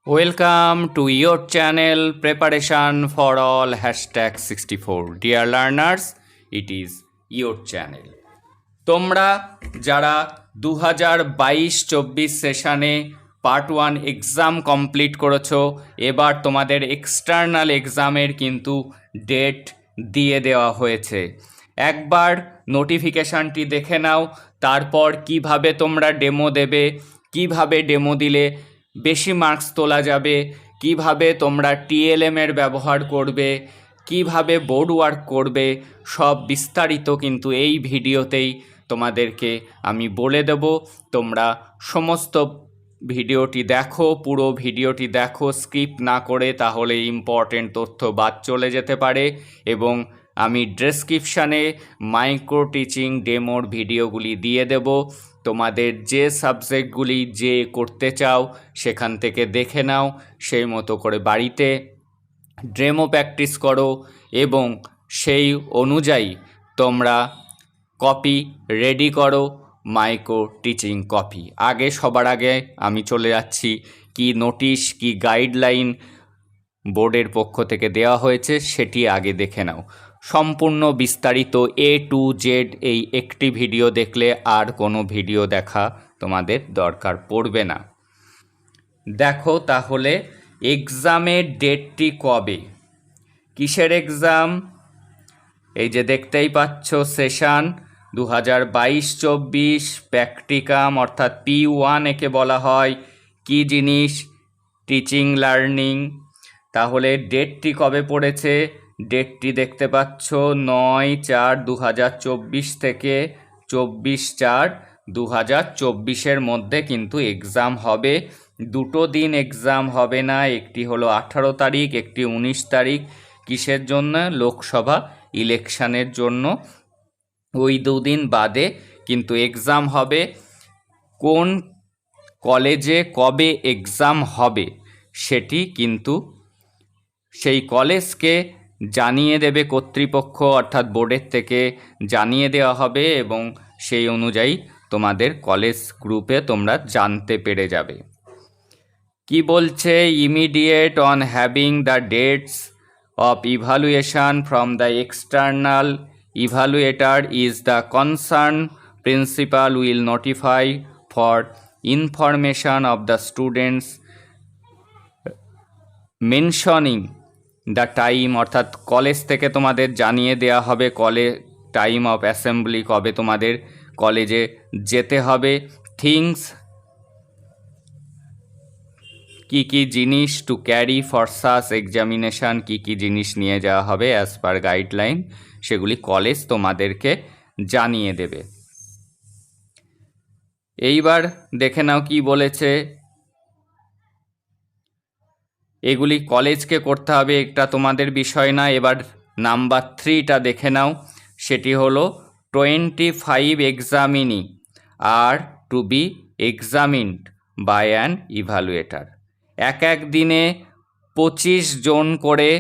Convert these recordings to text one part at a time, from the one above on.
Welcome to your channel Preparation for All #64. Dear learners, it is your channel. তোমরা যারা 2022-24 সেশনে part 1 exam complete করেছো, এবার তোমাদের এক্সটার্নাল এক্সামের কিন্তু ডেট দিয়ে দেওয়া হয়েছে। একবার নোটিফিকেশানটি দেখে নাও, তারপর কিভাবে তোমরা ডেমো দেবে, কিভাবে ডেমো দিলে বেশি মার্কস তোলা যাবে, কিভাবে তোমরা টিএলএম এর ব্যবহার করবে, কিভাবে বোর্ড ওয়ার্ক করবে, সব বিস্তারিত কিন্তু এই ভিডিওতেই তোমাদেরকে আমি বলে দেব। তোমরা সমস্ত ভিডিওটি দেখো, পুরো ভিডিওটি দেখো স্কিপ না করে, তাহলে ইম্পর্টেন্ট তথ্য বাদ চলে যেতে পারে। এবং আমি ডেসক্রিপশানে মাইক্রো টিচিং ডেমোর ভিডিওগুলি দিয়ে দেব। তোমাদের যে সাবজেক্টগুলি যে করতে চাও সেখান থেকে দেখে নাও, সেই মতো করে বাড়িতে ডেমো প্র্যাকটিস করো এবং সেই অনুযায়ী তোমরা কপি রেডি করো, মাইক্রো টিচিং কপি। সবার আগে আমি চলে যাচ্ছি কি নোটিশ, কি গাইডলাইন বোর্ডের পক্ষ থেকে দেওয়া হয়েছে সেটি আগে দেখে নাও। সম্পূর্ণ বিস্তারিত A to Z এই একটি ভিডিও দেখলে আর কোনো ভিডিও দেখা তোমাদের দরকার পড়বে না। দেখো তাহলে এক্সামের ডেটটি কবে, কিসের এক্সাম? এই যে দেখতেই পাচ্ছ, সেশন 2022-24 প্র্যাকটিকাম অর্থাৎ P1 একে বলা হয়। কি জিনিস? Teaching learning. তাহলে ডেটটি কবে পড়েছে? ডেটটি দেখতে পাচ্ছ 9/4/2024 থেকে 24/4/2024 মধ্যে কিন্তু এক্সাম হবে। দুটো দিন এক্সাম হবে না, একটি হলো 18 তারিখ, একটি 19 তারিখ। কিসের জন্য? লোকসভা ইলেকশনের জন্য। ওই দুদিন বাদে কিন্তু এক্সাম হবে। কোন কলেজে কবে এক্সাম হবে সেটি কিন্তু সেই কলেজকে জানিয়ে দেবে কর্তৃপক্ষ, অর্থাৎ বোর্ডের থেকে জানিয়ে দেওয়া হবে এবং সেই অনুযায়ী তোমাদের কলেজ গ্রুপে তোমরা জানতে পেরে যাবে। কি বলছে? Immediate on having the dates of evaluation from the external evaluator is the concerned principal will notify for information of the students mentioning the time, অর্থাৎ কলেজ থেকে তোমাদের জানিয়ে দেওয়া হবে টাইম অফ অ্যাসেম্বলি, কবে তোমাদের কলেজে যেতে হবে। থিংস, কি কি জিনিস টু ক্যারি ফর সাস এক্সামিনেশান, কি কি জিনিস নিয়ে যাওয়া হবে অ্যাজ পার গাইডলাইন, সেগুলি কলেজ তোমাদেরকে জানিয়ে দেবে। এইবার দেখে নাও কি বলেছে। এগুলি কলেজকে করতে হবে, এটা তোমাদের বিষয় না। এবার নাম্বার 3টা দেখে নাও, সেটি হলো 25 examinee are to be examined by an evaluator. এক দিনে 25 জন করে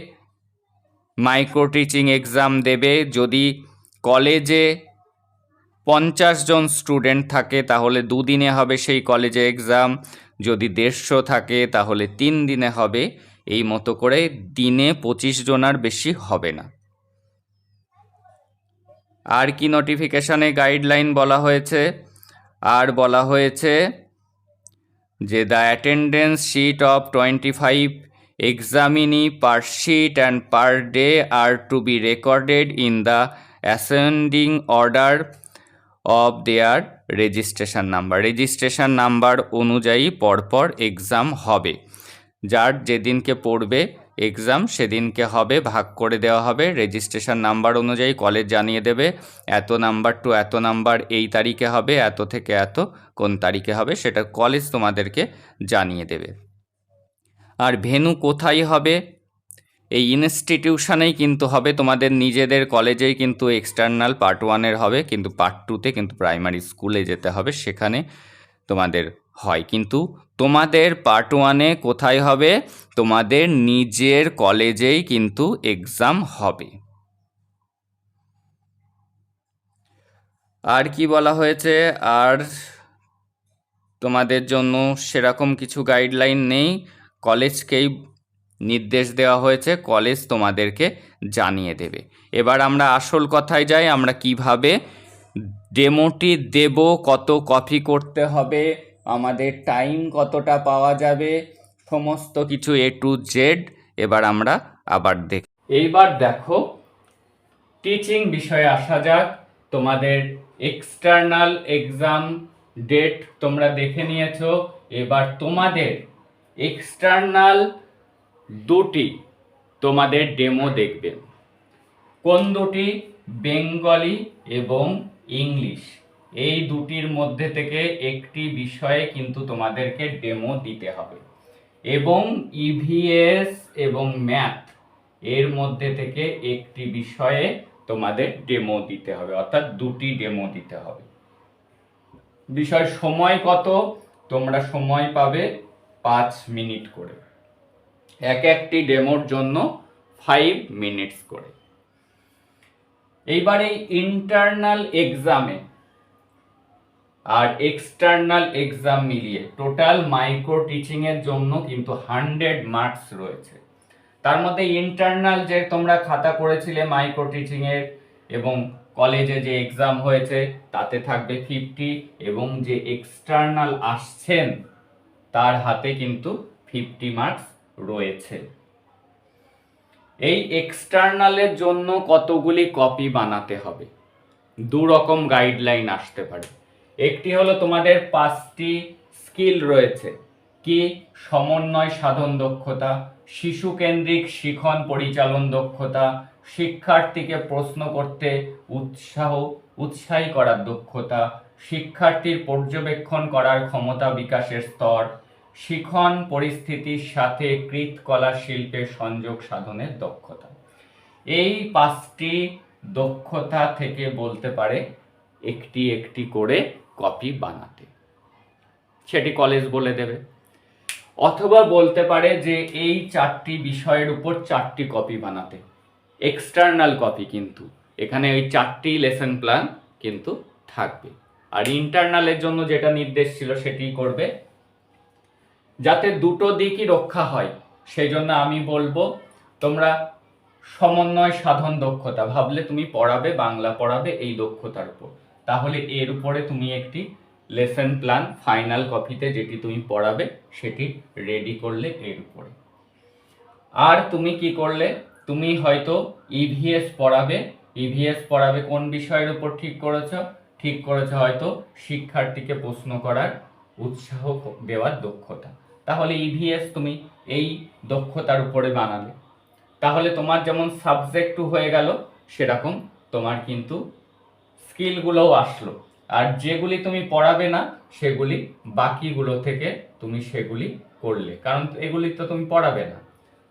মাইক্রো টিচিং এক্সাম দেবে। যদি কলেজে 50 জন স্টুডেন্ট থাকে তাহলে দুদিনে হবে সেই কলেজে এক্সাম। যদি 150 থাকে তাহলে 3 দিনে হবে। এই মতো করে দিনে 25 জনার বেশি হবে না। আর কি নোটিফিকেশনে গাইডলাইন বলা হয়েছে? আর বলা হয়েছে যে the attendance sheet of 25 examinee per sheet and per day are to be recorded in the ascending order of their registration number. Registration number অনুযায়ী পরপর এক্সাম হবে। যার যেদিনকে পড়বে এক্সাম সেদিনকে হবে, ভাগ করে দেওয়া হবে। রেজিস্ট্রেশন নাম্বার অনুযায়ী কলেজ জানিয়ে দেবে এত নাম্বার টু এত নাম্বার এই তারিখে হবে, এত থেকে এত কোন তারিখে হবে, সেটা কলেজ তোমাদেরকে জানিয়ে দেবে। আর ভেন্যু কোথায় হবে? এই ইনস্টিটিউশনেই কিন্তু হবে, তোমাদের নিজেদের কলেজেই কিন্তু এক্সটার্নাল পার্ট 1-এর হবে, কিন্তু পার্ট 2-তে কিন্তু প্রাইমারি স্কুলে যেতে হবে, সেখানে তোমাদের হয়। কিন্তু তোমাদের পার্ট 1-এ কোথায় হবে? তোমাদের নিজের কলেজেই কিন্তু এক্সাম হবে। আর কি বলা হয়েছে? আর তোমাদের জন্য সেরকম কিছু গাইডলাইন নেই। কলেজকেই নির্দেশ দেওয়া হয়েছে, কলেজ তোমাদেরকে জানিয়ে দেবে। এবার আমরা আসল কথায় যাই, আমরা কিভাবে ডেমোটি দেব, কত কপি করতে হবে, আমাদের টাইম কতটা পাওয়া যাবে, সমস্ত কিছু A to Z এবার আমরা আবার এইবার দেখো টিচিং বিষয়ে আসা যাক। তোমাদের এক্সটার্নাল এক্সাম ডেট তোমরা দেখে নিয়েছো। এবার তোমাদের এক্সটার্নাল দুটি তোমাদের ডেমো দেখবে। কোন দুটি? বেঙ্গলি এবং ইংলিশ। এই দুটির মধ্যে থেকে একটি বিষয়ে কিন্তু তোমাদেরকে ডেমো দিতে হবে, এবং ইভিএস এবং ম্যাথ এর মধ্যে থেকে একটি বিষয়ে তোমাদের ডেমো দিতে হবে, অর্থাৎ দুটি ডেমো দিতে হবে। বিষয় সময় কত? তোমরা সময় পাবে 5 মিনিট করে, একটি ডেমোর জন্য 5 মিনিটস করে। এইবার এই ইন্টারনাল এক্সামে আর এক্সটার্নাল এক্সাম মিলিয়ে টোটাল মাইক্রো টিচিং এর জন্য কিন্তু 100 মার্কস রয়েছে। তার মধ্যে ইন্টারনাল যে তোমরা খাতা করেছিলে মাইক্রো টিচিং এর এবং কলেজে যে এক্সাম হয়েছে তাতে থাকবে 50, এবং যে এক্সটার্নাল আসছেন তার হাতে কিন্তু 50 মার্কস রয়েছে। এই এক্সটার্নালের জন্য কতগুলি কপি বানাতে হবে? দু রকম গাইডলাইন আসতে পারে। একটি হলো তোমাদের 5টি স্কিল রয়েছে। কি? সমন্বয় সাধন দক্ষতা, শিশু কেন্দ্রিক শিখন পরিচালন দক্ষতা, শিক্ষার্থীকে প্রশ্ন করতে উৎসাহী করার দক্ষতা, শিক্ষার্থীর পর্যবেক্ষণ করার ক্ষমতা বিকাশের স্তর, শিখন পরিস্থিতির সাথে কৃৎকলা শিল্পের সংযোগ সাধনের দক্ষতা। এই 5টি দক্ষতা থেকে বলতে পারে একটি একটি করে কপি বানাতে, সেটি কলেজ বলে দেবে। অথবা বলতে পারে যে এই 4টি বিষয়ের উপর 4টি কপি বানাতে, এক্সটার্নাল কপি কিন্তু এখানে ওই 4টি লেসন প্ল্যান কিন্তু থাকবে। আর ইন্টারনালের জন্য যেটা নির্দেশ ছিল সেটি করবে, যাতে দুটো দিকই রক্ষা হয়। সেই জন্য আমি বলবো তোমরা সমন্বয় সাধন দক্ষতা ভাবলে তুমি পড়াবে, বাংলা পড়াবে এই দক্ষতার উপর, তাহলে এর উপরে তুমি একটি লেসন প্ল্যান ফাইনাল কপিতে যেটি তুমি পড়াবে সেটি রেডি করলে এর উপরে। আর তুমি কি করলে? তুমি হয়তো ইভিএস পড়াবে। ইভিএস পড়াবে কোন বিষয়ের উপর ঠিক করেছো? ঠিক করেছো হয়তো শিক্ষার্থীকে প্রশ্ন করার উৎসাহ দেওয়ার দক্ষতা। তাহলে ইভিএস তুমি এই দক্ষতার উপরে বানালে, তাহলে তোমার যেমন সাবজেক্ট হয়ে গেল, সেরকম তোমার কিন্তু স্কিলগুলোও আসলো। আর যেগুলি তুমি পড়াবে না সেগুলি বাকিগুলো থেকে তুমি সেগুলি করলে, কারণ এগুলি তো তুমি পড়াবে না।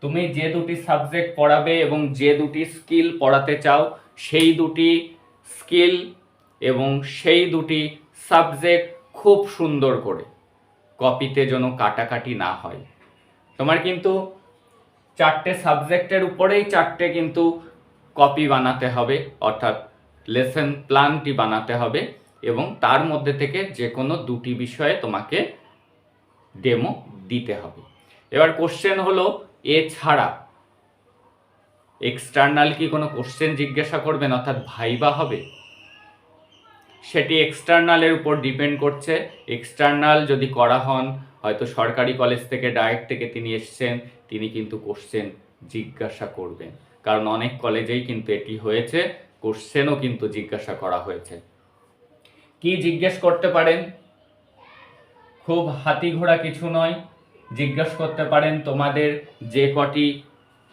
তুমি যে দুটি সাবজেক্ট পড়াবে এবং যে দুটি স্কিল পড়াতে চাও সেই দুটি স্কিল এবং সেই দুটি সাবজেক্ট খুব সুন্দর করে কপিতে যেন কাটাকাটি না হয়। তোমার কিন্তু 4টে সাবজেক্টের উপরেই 4টে কিন্তু কপি বানাতে হবে, অর্থাৎ লেসন প্ল্যানটি বানাতে হবে, এবং তার মধ্যে থেকে যে কোনো দুটি বিষয়ে তোমাকে ডেমো দিতে হবে। এবার কোশ্চেন হলো, এছাড়া এক্সটার্নাল কি কোনো কোশ্চেন জিজ্ঞাসা করবেন, অর্থাৎ ভাইবা হবে? সেটি এক্সটার্নালের উপর ডিপেন্ড করছে। এক্সটার্নাল যদি করা হন, হয়তো সরকারি কলেজ থেকে ডাইরেক্ট থেকে তিনি এসছেন, তিনি কিন্তু কোশ্চেন জিজ্ঞাসা করবেন, কারণ অনেক কলেজেই কিন্তু এটি হয়েছে, কোশ্চেনও কিন্তু জিজ্ঞাসা করা হয়েছে। কি জিজ্ঞেস করতে পারেন? খুব হাতি ঘোড়া কিছু নয়, জিজ্ঞেস করতে পারেন তোমাদের যে কটি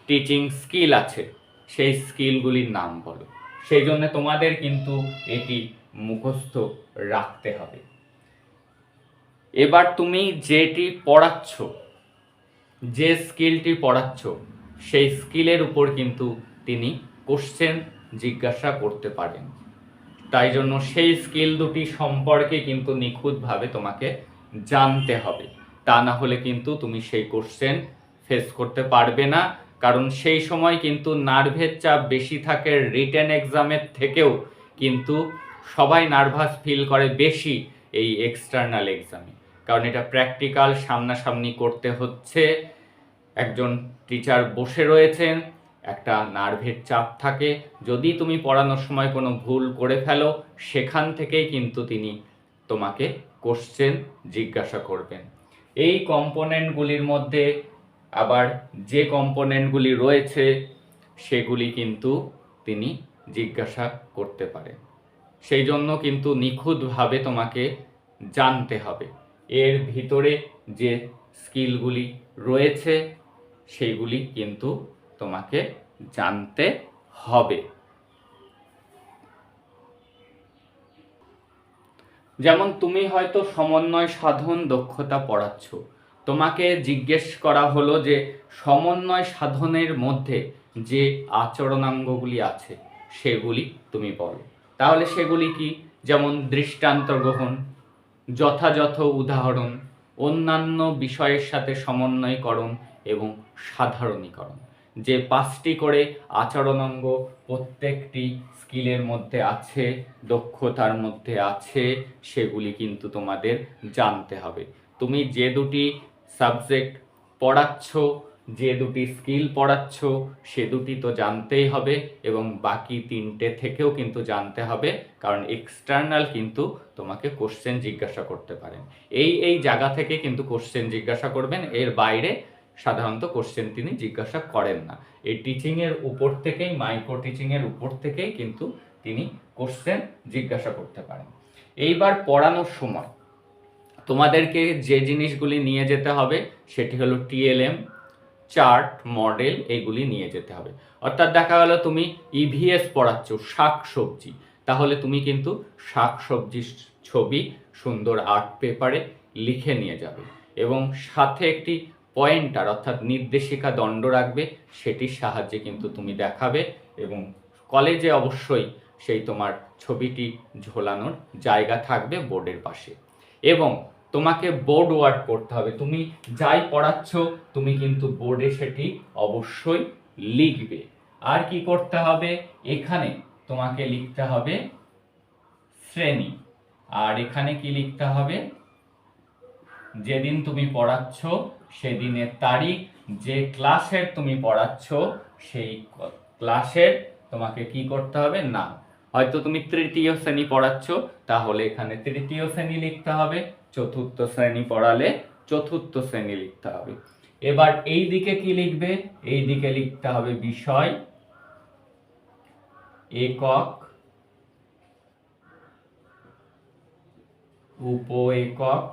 টিচিং স্কিল আছে সেই স্কিলগুলির নাম বলো। সেই জন্য তোমাদের কিন্তু এটি মুখস্থ রাখতে হবে। এবার তুমি যেটি পড়াচ্ছ, যে স্কিলটি পড়াচ্ছ সেই স্কিলের উপর কিন্তু তিনি কোশ্চেন জিজ্ঞাসা করতে পারেন। তাই জন্য সেই স্কিল দুটি সম্পর্কে কিন্তু নিখুঁতভাবে তোমাকে জানতে হবে, তা না হলে কিন্তু তুমি সেই কোশ্চেন ফেস করতে পারবে না। কারণ সেই সময় কিন্তু নার্ভের চাপ বেশি থাকে, রিটেন এক্সামের থেকেও কিন্তু সবাই নার্ভাস ফিল করে বেশি এই এক্সটার্নাল এক্সামে, কারণ এটা প্র্যাকটিক্যাল সামনাসামনি করতে হচ্ছে, একজন টিচার বসে রয়েছেন, একটা নার্ভের চাপ থাকে, যদি তুমি পড়ানোর সময় কোনো ভুল করে ফেলো সেখান থেকেই কিন্তু তিনি তোমাকে কোশ্চেন জিজ্ঞাসা করবেন। এই কম্পোনেন্টগুলির মধ্যে আবার যে কম্পোনেন্টগুলি রয়েছে সেগুলি কিন্তু তিনি জিজ্ঞাসা করতে পারেন। সেই জন্য কিন্তু নিখুঁতভাবে তোমাকে জানতে হবে। এর ভিতরে যে স্কিলগুলি রয়েছে সেইগুলি কিন্তু তোমাকে জানতে হবে। যেমন তুমি হয়তো সমন্বয় সাধন দক্ষতা পড়াচ্ছ, তোমাকে জিজ্ঞেস করা হলো যে সমন্বয় সাধনের মধ্যে যে আচরণাঙ্গগুলি আছে সেগুলি তুমি বলো। তাহলে সেগুলি কি? যেমন দৃষ্টান্ত গ্রহণ, যথাযথ উদাহরণ, অন্যান্য বিষয়ের সাথে সমন্বয়করণ এবং সাধারণীকরণ। যে 5টি করে আচরণাঙ্গ প্রত্যেকটি স্কিলের মধ্যে আছে, দক্ষতার মধ্যে আছে, সেগুলি কিন্তু তোমাদের জানতে হবে। তুমি যে দুটি সাবজেক্ট পড়াচ্ছ, যে দুটি স্কিল পড়াচ্ছ সে দুটি তো জানতেই হবে এবং বাকি 3টে থেকেও কিন্তু জানতে হবে, কারণ এক্সটার্নাল কিন্তু তোমাকে কোশ্চেন জিজ্ঞাসা করতে পারেন। এই জায়গা থেকে কিন্তু কোশ্চেন জিজ্ঞাসা করবেন, এর বাইরে সাধারণত কোশ্চেন তিনি জিজ্ঞাসা করেন না। এই টিচিংয়ের উপর থেকেই, মাইক্রো টিচিংয়ের উপর থেকেই কিন্তু তিনি কোশ্চেন জিজ্ঞাসা করতে পারেন। এইবার পড়ানোর সময় তোমাদেরকে যে জিনিসগুলি নিয়ে যেতে হবে সেটি হলো টিএলএম, চার্ট, মডেল, এগুলি নিয়ে যেতে হবে। অর্থাৎ দেখা গেল তুমি ইভিএস পড়াচ্ছ শাক সবজি, তাহলে তুমি কিন্তু শাক সবজির ছবি সুন্দর আর্ট পেপারে লিখে নিয়ে যাবে এবং সাথে একটি পয়েন্টার অর্থাৎ নির্দেশিকা দণ্ড রাখবে, সেটির সাহায্যে কিন্তু তুমি দেখাবে এবং কলেজে অবশ্যই সেই তোমার ছবিটি ঝোলানোর জায়গা থাকবে বোর্ডের পাশে। এবং তোমাকে বোর্ড ওয়ার্ক করতে হবে, তুমি যাই পড়াচ্ছ তুমি কিন্তু বোর্ডে সেটি অবশ্যই লিখবে। আর কি করতে হবে? এখানে তোমাকে লিখতে হবে শ্রেণী, আর এখানে কি লিখতে হবে? যেদিন তুমি পড়াচ্ছ সেদিনের তারিখ, যে ক্লাসের তুমি পড়াচ্ছ সেই ক্লাসের তোমাকে কি করতে হবে? নাম। হয়তো তুমি তৃতীয় শ্রেণী পড়াচ্ছ, তাহলে এখানে তৃতীয় শ্রেণী লিখতে হবে, চতুর্থ শ্রেণী পড়ালে চতুর্থ শ্রেণী লিখতে হবে। এবার এই দিকে কি লিখবে? এই দিকে লিখতে হবে বিষয়, একক, উপ একক,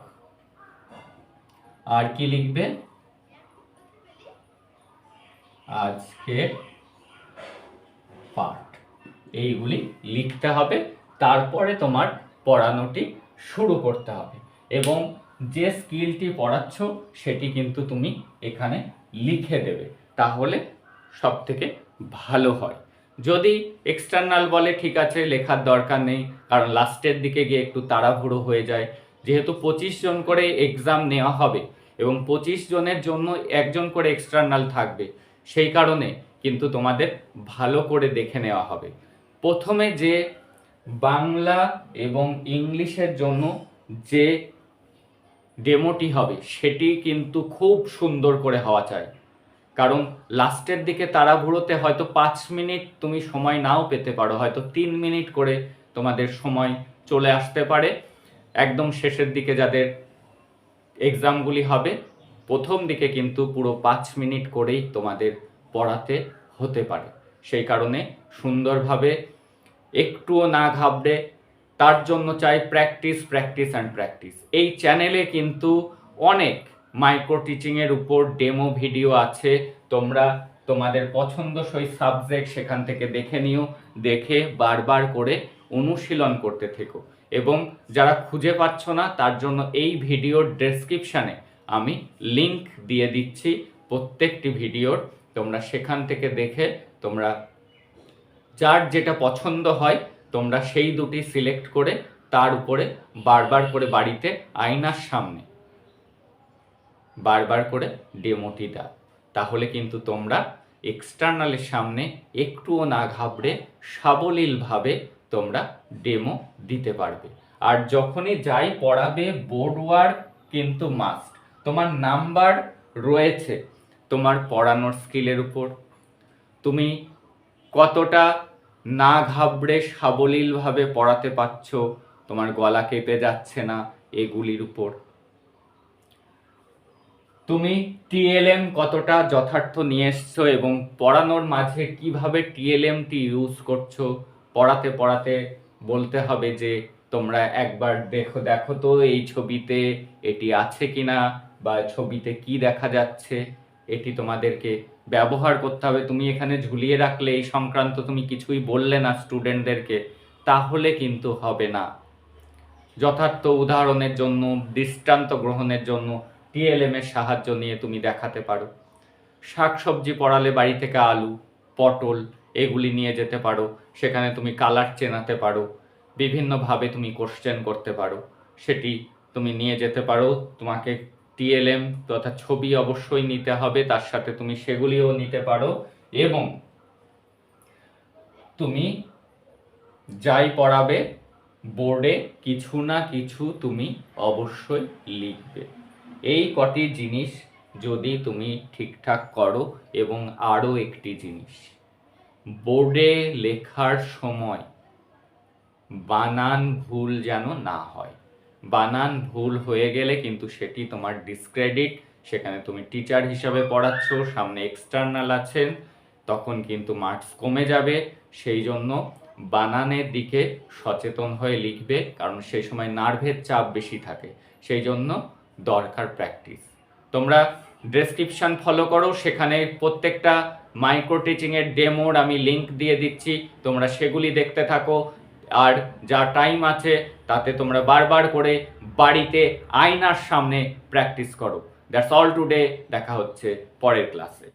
আর কি লিখবে? আজকের পাঠ। এইগুলি লিখতে হবে, তারপরে তোমার পড়ানোটি শুরু করতে হবে এবং যে স্কিলটি পড়াচ্ছ সেটি কিন্তু তুমি এখানে লিখে দেবে, তাহলে সব থেকে ভালো হয়। যদি এক্সটার্নাল বলে ঠিক আছে লেখার দরকার নেই, কারণ লাস্টের দিকে গিয়ে একটু তাড়াহুড়ো হয়ে যায়, যেহেতু 25 জন করে এক্সাম নেওয়া হবে এবং 25 জনের জন্য একজন করে এক্সটার্নাল থাকবে, সেই কারণে কিন্তু তোমাদের ভালো করে দেখে নেওয়া হবে। প্রথমে যে বাংলা এবং ইংলিশের জন্য যে ডেমোটি হবে সেটি কিন্তু খুব সুন্দর করে হওয়া চাই, কারণ লাস্টের দিকে তাড়াহুড়োতে হয়তো 5 মিনিট তুমি সময় নাও পেতে পারো, হয়তো 3 মিনিট করে তোমাদের সময় চলে আসতে পারে। একদম শেষের দিকে যাদের এক্সামগুলি হবে, প্রথম দিকে কিন্তু পুরো 5 মিনিট করেই তোমাদের পড়াতে হতে পারে। সেই কারণে সুন্দরভাবে একটুও না ঘাবড়ে, তার জন্য চাই প্র্যাকটিস, প্র্যাকটিস অ্যান্ড প্র্যাকটিস। এই চ্যানেলে কিন্তু অনেক মাইক্রো টিচিংয়ের উপর ডেমো ভিডিও আছে, তোমরা তোমাদের পছন্দসই সাবজেক্ট সেখান থেকে দেখে নিও, দেখে বারবার করে অনুশীলন করতে থেকো। এবং যারা খুঁজে পাচ্ছ না তার জন্য এই ভিডিওর ডেসক্রিপশানে আমি লিংক দিয়ে দিচ্ছি প্রত্যেকটি ভিডিওর, তোমরা সেখান থেকে দেখে তোমরা যার যেটা পছন্দ হয় তোমরা সেই দুটি সিলেক্ট করে তার উপরে বারবার করে বাড়িতে আয়নার সামনে বারবার করে ডেমোটি দাও, তাহলে কিন্তু তোমরা এক্সটার্নালের সামনে একটুও না ঘাবড়ে সাবলীলভাবে তোমরা ডেমো দিতে পারবে। আর যখনই যাই পড়াবে বোর্ড ওয়ার্ক কিন্তু মাস্ট। তোমার নাম্বার রয়েছে, তোমার পড়ানোর স্কিলের উপর, তুমি কতটা না ঘাবড়ে সাবলীলভাবে পড়াতে পারছো, তোমার গলা কেঁপে যাচ্ছে না, এগুলির উপর। তুমি টিএলএম কতটা যথার্থ নিয়ে এসছো এবং পড়ানোর মাঝে কিভাবে টিএলএমটি ইউজ করছো, পড়াতে পড়াতে বলতে হবে যে তোমরা একবার দেখো দেখো তো এই ছবিতে এটি আছে কিনা, বা ছবিতে কি দেখা যাচ্ছে, এটি তোমাদেরকে ব্যবহার করতে হবে। তুমি এখানে ঝুলিয়ে রাখলে এই সংক্রান্ত তুমি কিছুই বললে না স্টুডেন্টদেরকে, তাহলে কিন্তু হবে না। যথার্থ উদাহরণের জন্য, দৃষ্টান্ত গ্রহণের জন্য টিএলএম এর সাহায্য নিয়ে তুমি দেখাতে পারো। শাকসবজি পড়ালে বাড়ি থেকে আলু, পটল এগুলি নিয়ে যেতে পারো, সেখানে তুমি কালার চেনাতে পারো, বিভিন্নভাবে তুমি কোশ্চেন করতে পারো, সেটি তুমি নিয়ে যেতে পারো। তোমাকে টিএলএম তথা ছবি অবশ্যই নিতে হবে, তার সাথে তুমি সেগুলিও নিতে পারো, এবং তুমি যাই পড়াবে বোর্ডে কিছু না কিছু তুমি অবশ্যই লিখবে। এই কটি জিনিস যদি তুমি ঠিকঠাক করো, এবং আরও একটি জিনিস, বোর্ডে লেখার সময় বানান ভুল যেন না হয়। বানান ভুল হয়ে গেলে কিন্তু সেটি তোমার ডিসক্রেডিট, সেখানে তুমি টিচার হিসাবে পড়াচ্ছ, সামনে এক্সটার্নাল আছেন, তখন কিন্তু মার্কস কমে যাবে। সেই জন্য বানানের দিকে সচেতন হয়ে লিখবে, কারণ সেই সময় নার্ভের চাপ বেশি থাকে, সেই জন্য দরকার প্র্যাকটিস। তোমরা ডেসক্রিপশান ফলো করো, সেখানে প্রত্যেকটা মাইক্রো টিচিংয়ের ডেমোর আমি লিঙ্ক দিয়ে দিচ্ছি, তোমরা সেগুলি দেখতে থাকো। আর যা টাইম আছে তাতে তোমরা বারবার করে বাড়িতে আয়নার সামনে প্র্যাকটিস করো। দ্যাটস অল টুডে, দেখা হচ্ছে পরের ক্লাসে।